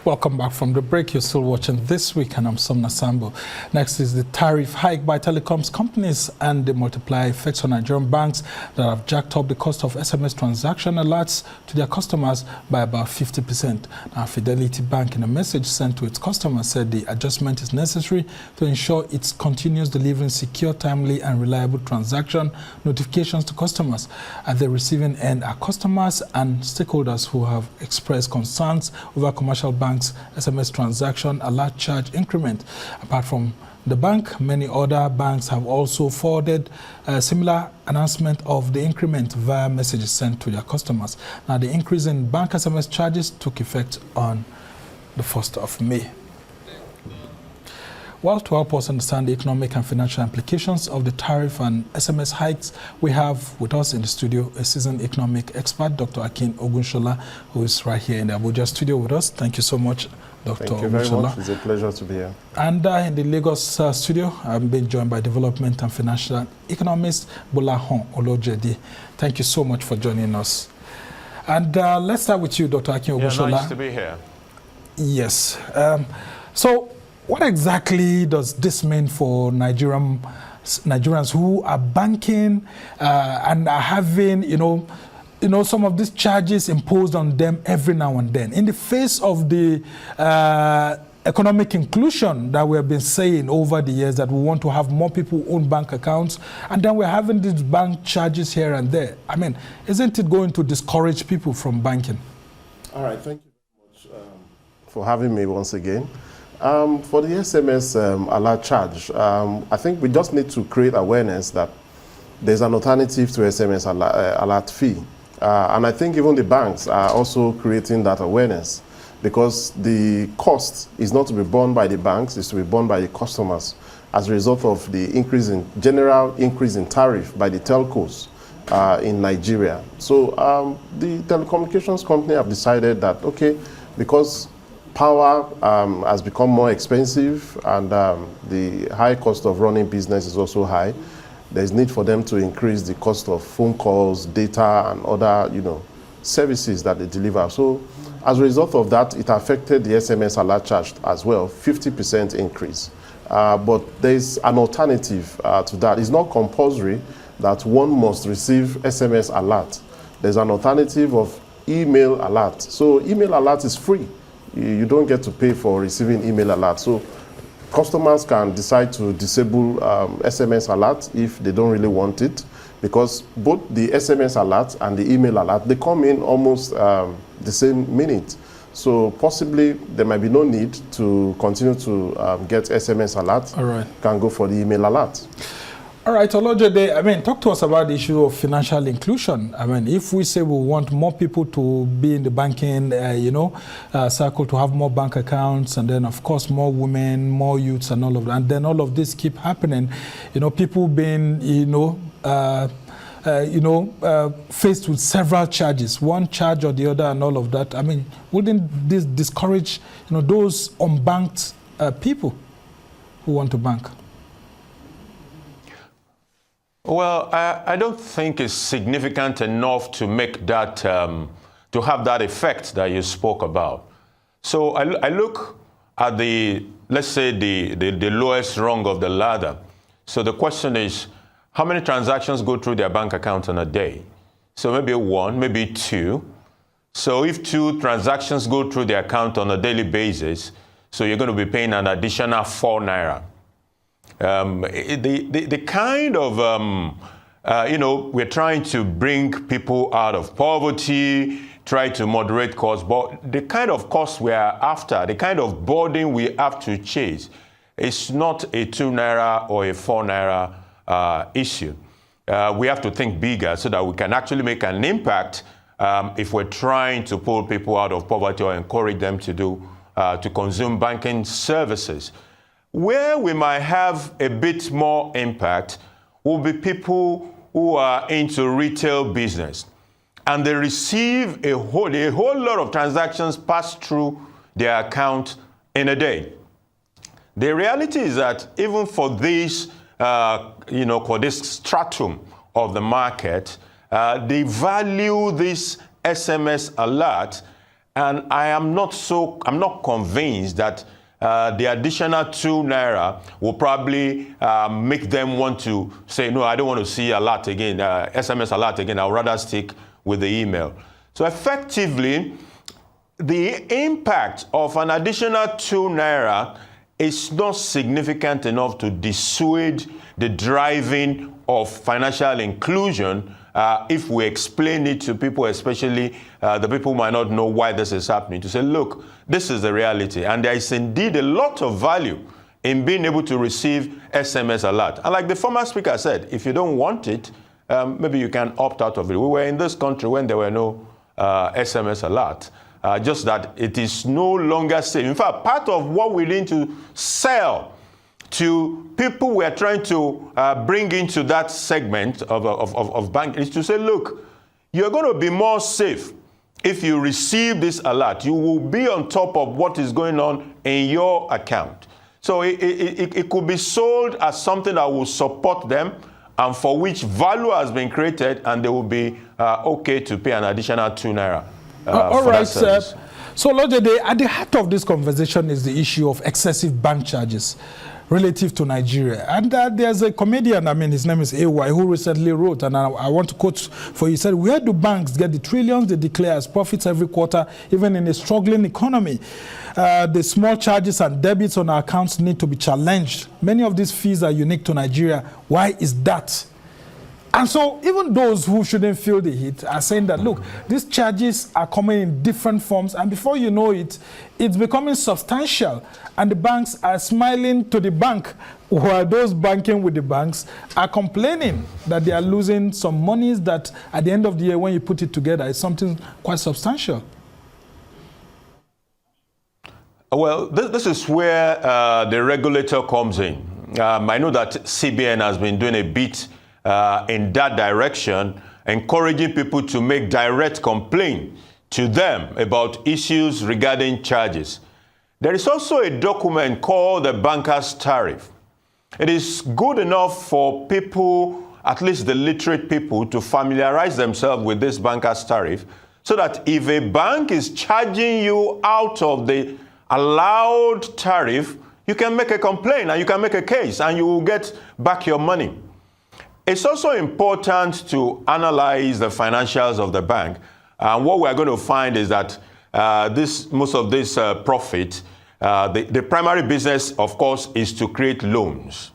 Welcome back from the break. You're still watching This Week, and I'm Somna Sambo. Next is the tariff hike by telecoms companies and the multiplier effects on Nigerian banks that have jacked up the cost of SMS transaction alerts to their customers by about 50%. Now, Fidelity Bank, in a message sent to its customers, said the adjustment is necessary to ensure it continues delivering secure, timely, and reliable transaction notifications to customers. At the receiving end are customers and stakeholders who have expressed concerns over commercial banks' SMS transaction alert charge increment. Apart from the bank, many other banks have also forwarded a similar announcement of the increment via messages sent to their customers. Now, the increase in bank SMS charges took effect on the 1st of May. Well, to help us understand the economic and financial implications of the tariff and SMS hikes, we have with us in the studio a seasoned economic expert, Dr. Ogunsola, who is right here in the Abuja studio with us. Thank you so much, Dr. Thank you very much. It's a pleasure to be here. And in the Lagos studio, I'm being joined by development and financial economist, Olojede. Thank you so much for joining us. And let's start with you, Dr. Ogunsola. Nice to be here. Yes. So, what exactly does this mean for Nigerians who are banking and are having, some of these charges imposed on them every now and then? In the face of the economic inclusion that we have been saying over the years, that we want to have more people who own bank accounts, and then we're having these bank charges here and there. I mean, isn't it going to discourage people from banking? All right, thank you very much for having me once again. For the SMS alert charge, I think we just need to create awareness that there's an alternative to SMS alert fee. And I think even the banks are also creating that awareness, because the cost is not to be borne by the banks, it's to be borne by the customers as a result of the general increase in tariff by the telcos in Nigeria. So the telecommunications company have decided that, okay, because power has become more expensive and the high cost of running business is also high, there's need for them to increase the cost of phone calls, data, and other, services that they deliver. So as a result of that, it affected the SMS alert charge as well, 50% increase. But there's an alternative to that. It's not compulsory that one must receive SMS alert. There's an alternative of email alert. So email alert is free. You don't get to pay for receiving email alert. So customers can decide to disable SMS alert if they don't really want it, because both the SMS alert and the email alert, they come in almost the same minute. So possibly there might be no need to continue to get SMS alert. All right. Can go for the email alert. All right, Olojede, talk to us about the issue of financial inclusion. If we say we want more people to be in the banking, circle, to have more bank accounts, and then, of course, more women, more youths, and all of that, and then all of this keep happening, people being, faced with several charges, one charge or the other, and all of that. Wouldn't this discourage, those unbanked people who want to bank? Well, I don't think it's significant enough to make that, to have that effect that you spoke about. So I look at let's say the lowest rung of the ladder. So the question is, how many transactions go through their bank account in a day? So maybe one, maybe two. So if 2 transactions go through the account on a daily basis, so you're going to be paying an additional 4 naira. The kind of, we're trying to bring people out of poverty, try to moderate costs, but the kind of costs we are after, the kind of burden we have to chase, is not a 2 naira or a 4 naira issue. We have to think bigger so that we can actually make an impact if we're trying to pull people out of poverty or encourage them to consume banking services. Where we might have a bit more impact will be people who are into retail business, and they receive a whole lot of transactions pass through their account in a day. The reality is that even for this, for this stratum of the market, they value this SMS alert And I'm not convinced that the additional 2 naira will probably make them want to say, no, I don't want to see alert again, SMS alert again. I'll rather stick with the email. So effectively, the impact of an additional 2 naira is not significant enough to dissuade the driving of financial inclusion if we explain it to people, especially the people who might not know why this is happening, to say, look, this is the reality. And there is indeed a lot of value in being able to receive SMS alert. And like the former speaker said, if you don't want it, maybe you can opt out of it. We were in this country when there were no SMS alert. Just that it is no longer safe. In fact, part of what we need to sell to people we are trying to bring into that segment of banking is to say, look, you're going to be more safe if you receive this alert. You will be on top of what is going on in your account. So it could be sold as something that will support them and for which value has been created, and they will be okay to pay an additional 2 naira. All right, sir. So, Olojede, at the heart of this conversation is the issue of excessive bank charges relative to Nigeria. And there's a comedian, his name is AY, who recently wrote, and I want to quote for you, he said, where do banks get the trillions they declare as profits every quarter, even in a struggling economy? The small charges and debits on our accounts need to be challenged. Many of these fees are unique to Nigeria. Why is that? And so even those who shouldn't feel the heat are saying that, look, these charges are coming in different forms, and before you know it, it's becoming substantial. And the banks are smiling to the bank, while those banking with the banks are complaining that they are losing some monies that at the end of the year, when you put it together, is something quite substantial. Well, this is where the regulator comes in. I know that CBN has been doing a bit in that direction, encouraging people to make direct complaint to them about issues regarding charges. There is also a document called the Banker's Tariff. It is good enough for people, at least the literate people, to familiarize themselves with this Banker's Tariff, so that if a bank is charging you out of the allowed tariff, you can make a complaint and you can make a case and you will get back your money. It's also important to analyze the financials of the bank. And what we're going to find is that most of this profit, the primary business, of course, is to create loans.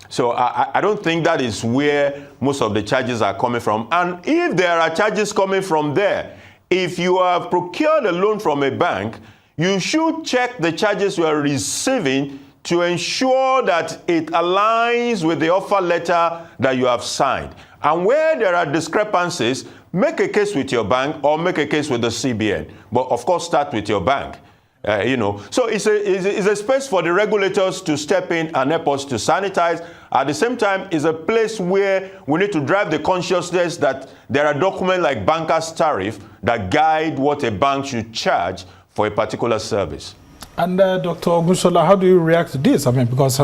So I don't think that is where most of the charges are coming from. And if there are charges coming from there, if you have procured a loan from a bank, you should check the charges you are receiving to ensure that it aligns with the offer letter that you have signed. And where there are discrepancies, make a case with your bank or make a case with the CBN. But of course, start with your bank. So it's a space for the regulators to step in and help us to sanitize. At the same time, it's a place where we need to drive the consciousness that there are documents like Banker's Tariff that guide what a bank should charge for a particular service. And Dr. Ogunsola, how do you react to this? Because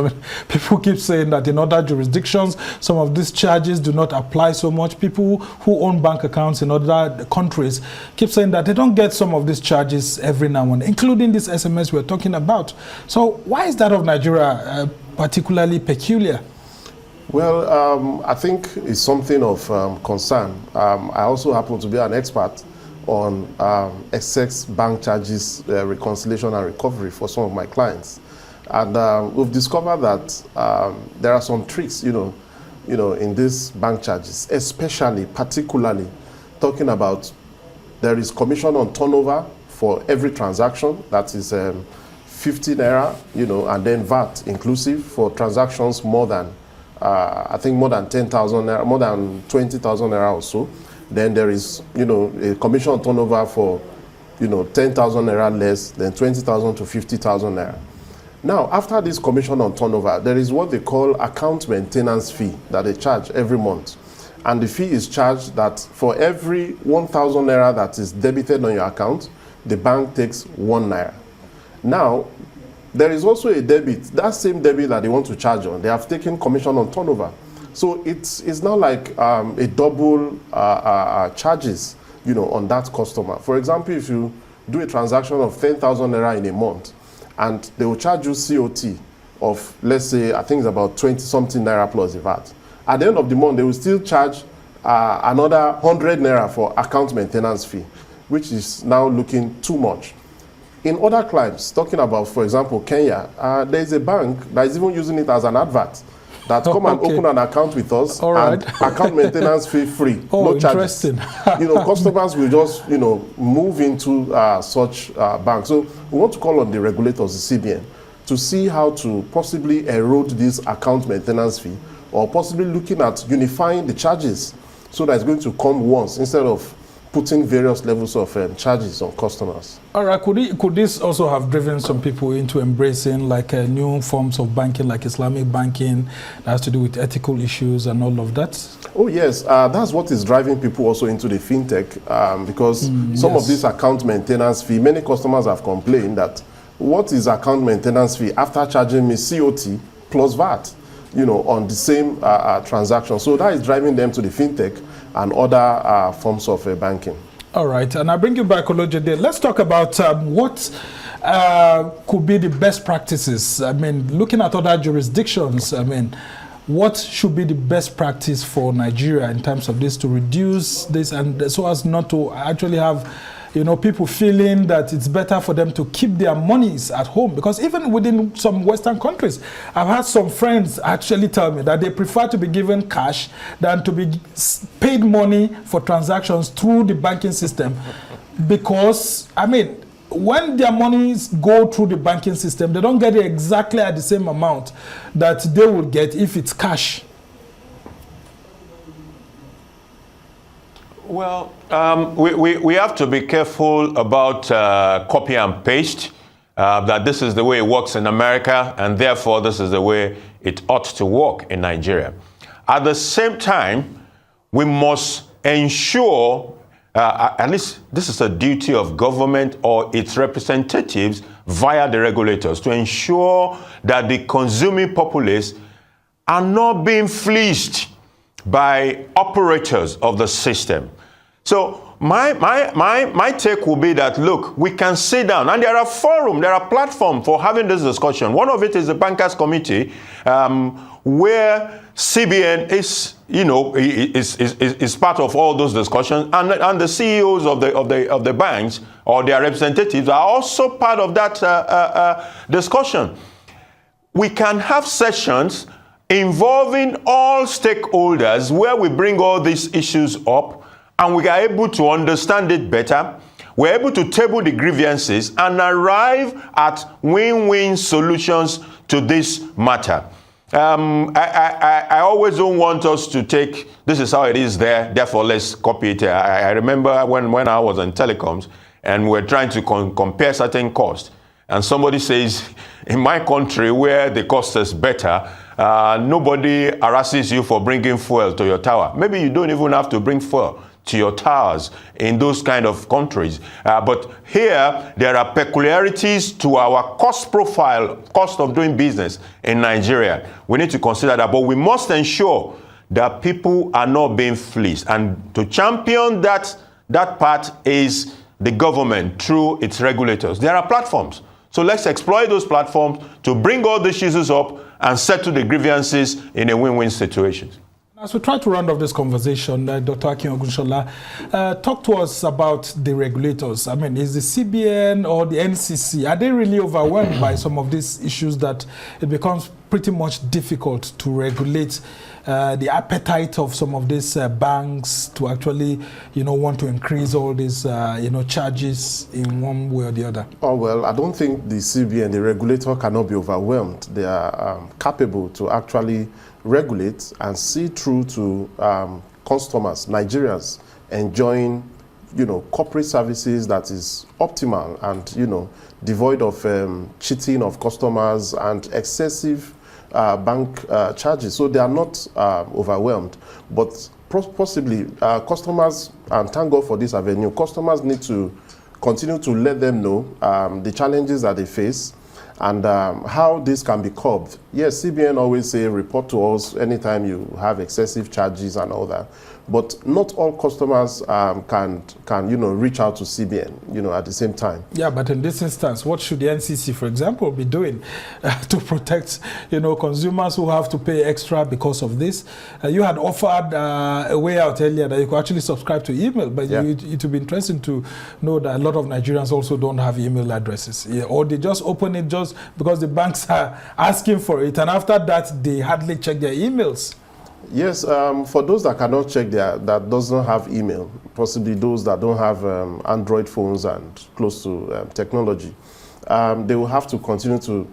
people keep saying that in other jurisdictions, some of these charges do not apply so much. People who own bank accounts in other countries keep saying that they don't get some of these charges every now and then, including this SMS we're talking about. So why is that of Nigeria particularly peculiar? Well, I think it's something of concern. I also happen to be an expert on excess bank charges reconciliation and recovery for some of my clients, and we've discovered that there are some tricks, in these bank charges, particularly talking about there is commission on turnover for every transaction, that is 50 naira, and then VAT inclusive for transactions more than I think more than 10,000 naira, more than 20,000 naira or so. Then there is, a commission on turnover for, 10,000 naira less, then 20,000 to 50,000 naira. Now, after this commission on turnover, there is what they call account maintenance fee that they charge every month. And the fee is charged that for every 1,000 naira that is debited on your account, the bank takes 1 naira. Now, there is also a debit, that same debit that they want to charge on, they have taken commission on turnover. So it's not like a double charges, on that customer. For example, if you do a transaction of 10,000 naira in a month, and they will charge you COT of, let's say, I think it's about 20-something naira plus the VAT. At the end of the month, they will still charge another 100 naira for account maintenance fee, which is now looking too much. In other climes, talking about, for example, Kenya, there is a bank that is even using it as an advert, that come and open an account with us, and account maintenance fee free, no charges. Customers will just, move into such banks. So we want to call on the regulators, the CBN, to see how to possibly erode this account maintenance fee, or possibly looking at unifying the charges so that it's going to come once instead of putting various levels of charges on customers. All right, could this also have driven some people into embracing like new forms of banking, like Islamic banking, that has to do with ethical issues and all of that? Oh yes, that's what is driving people also into the fintech, because some of this account maintenance fee, many customers have complained that what is account maintenance fee after charging me COT plus VAT, on the same transaction. So that is driving them to the fintech and other forms of banking. All right, and I bring you back, Olojede. Let's talk about what could be the best practices. I mean, looking at other jurisdictions, what should be the best practice for Nigeria in terms of this to reduce this, and so as not to actually have people feeling that it's better for them to keep their monies at home? Because even within some Western countries, I've had some friends actually tell me that they prefer to be given cash than to be paid money for transactions through the banking system. Because, when their monies go through the banking system, they don't get it exactly at the same amount that they would get if it's cash. Well, we have to be careful about copy and paste, that this is the way it works in America, and therefore this is the way it ought to work in Nigeria. At the same time, we must ensure, at least this is a duty of government or its representatives via the regulators, to ensure that the consuming populace are not being fleeced by operators of the system. So my take will be that, look, we can sit down, and there are platforms for having this discussion. One of it is the Bankers Committee, where CBN is part of all those discussions, and the CEOs of the banks or their representatives are also part of that discussion. We can have sessions involving all stakeholders where we bring all these issues up, and we are able to understand it better. We're able to table the grievances and arrive at win-win solutions to this matter. I always don't want us to take, this is how it is there, therefore let's copy it. I remember when I was in telecoms and we're trying to compare certain costs, and somebody says, in my country where the cost is better, nobody harasses you for bringing fuel to your tower. Maybe you don't even have to bring fuel to your towers in those kind of countries. But here, there are peculiarities to our cost profile, cost of doing business in Nigeria. We need to consider that, but we must ensure that people are not being fleeced. And to champion that part is the government through its regulators. There are platforms. So let's exploit those platforms to bring all these issues up and settle the grievances in a win-win situation. As we try to round off this conversation, Dr. Ogunsola, talk to us about the regulators. Is the CBN or the NCC, are they really overwhelmed by some of these issues that it becomes pretty much difficult to regulate the appetite of some of these banks to actually, want to increase all these, charges in one way or the other? Oh, well, I don't think the CBN, the regulator, cannot be overwhelmed. They are capable to actually regulate and see through to customers, Nigerians, enjoying, corporate services that is optimal and, devoid of cheating of customers and excessive bank charges. So they are not overwhelmed, but possibly customers, and thank God for this avenue, customers need to continue to let them know the challenges that they face, And how this can be curbed. Yes, CBN always say report to us anytime you have excessive charges and all that. But not all customers can reach out to CBN, at the same time. Yeah, but in this instance, what should the NCC, for example, be doing to protect, consumers who have to pay extra because of this? You had offered a way out earlier that you could actually subscribe to email, but yeah. It would be interesting to know that a lot of Nigerians also don't have email addresses, or they just open it just because the banks are asking for it, and after that, they hardly check their emails. Yes, for those that cannot check that doesn't have email, possibly those that don't have Android phones and close to technology, they will have to continue to,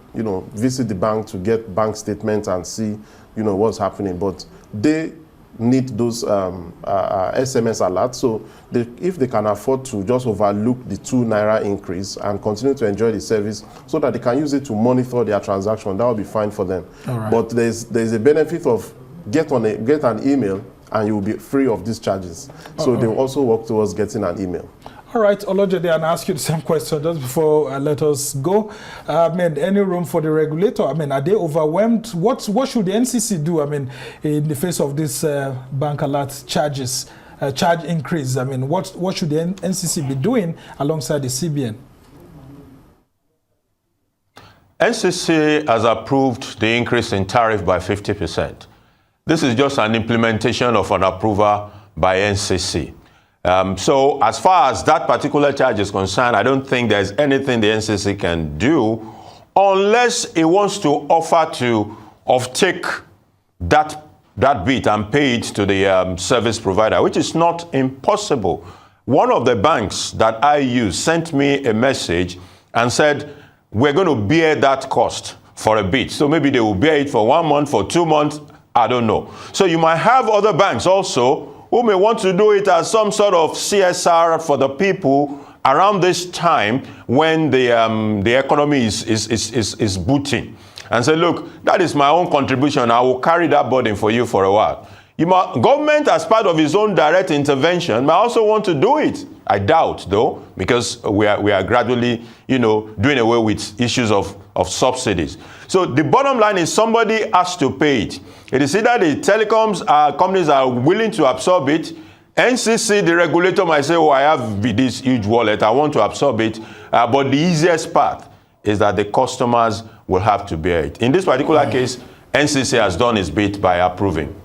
visit the bank to get bank statements and see, what's happening. But they need those SMS alerts. So if they can afford to just overlook the 2 naira increase and continue to enjoy the service so that they can use it to monitor their transaction, that will be fine for them. Right. But there's a benefit of get an email and you will be free of these charges. So they will also work towards getting an email. All right, Olojede, I'll ask you the same question just before let us go. Any room for the regulator? Are they overwhelmed? What should the NCC do? In the face of this bank alert charge increase? What should the NCC be doing alongside the CBN? NCC has approved the increase in tariff by 50%. This is just an implementation of an approval by NCC. So as far as that particular charge is concerned, I don't think there's anything the NCC can do unless it wants to offer to take that bit and pay it to the service provider, which is not impossible. One of the banks that I use sent me a message and said, we're going to bear that cost for a bit. So maybe they will bear it for 1 month, for 2 months, I don't know. So you might have other banks also who may want to do it as some sort of CSR for the people around this time when the economy is booting. And say, look, that is my own contribution. I will carry that burden for you for a while. Government, as part of its own direct intervention, might also want to do it. I doubt, though, because we are gradually, doing away with issues of subsidies. So the bottom line is somebody has to pay it. It is either the telecoms companies are willing to absorb it. NCC, the regulator, might say, I have this huge wallet, I want to absorb it. But the easiest path is that the customers will have to bear it. In this particular case, NCC has done its bit by approving.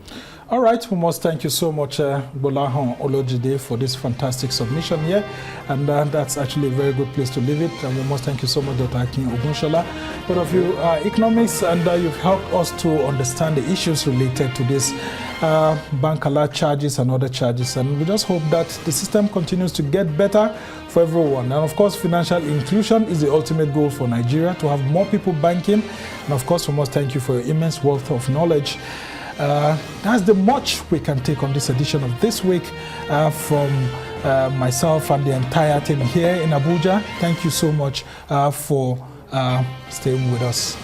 All right, we must thank you so much, Gbolahan Olojede, for this fantastic submission here. And that's actually a very good place to leave it. And we must thank you so much, Dr. Akin Ogunsola. Both of you are economists, and you've helped us to understand the issues related to this bank alert charges and other charges. And we just hope that the system continues to get better for everyone. And of course, financial inclusion is the ultimate goal for Nigeria, to have more people banking. And of course, we must thank you for your immense wealth of knowledge. That's the much we can take on this edition of This Week from myself and the entire team here in Abuja. Thank you so much for staying with us.